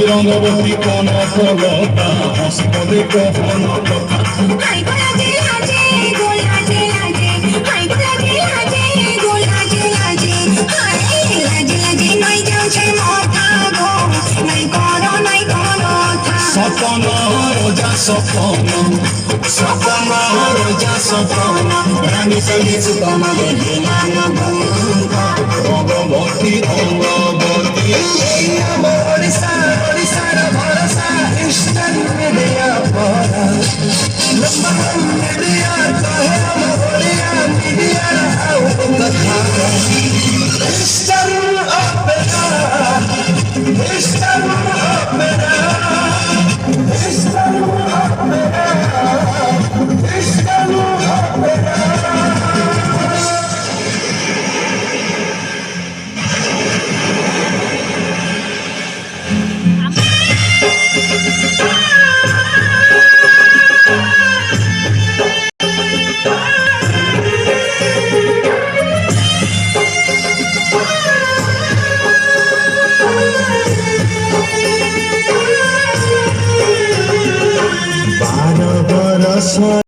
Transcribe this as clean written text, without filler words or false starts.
রঙ্গবতী কোন ফলতা হসপদে কখন কথা সপন রোজা সপন সপন রোজা সপন রানী সঙ্গে সুতমালে রঙ্গবতী রঙ্গবতী ওড়িশার ভরসা ইস্টার মিডিয়া পড়া লম্বা মিডিয়া কহে ওড়িয়া মিডিয়ার হাউ কথা Easter Opera Easter Opera Easter Opera Easter Opera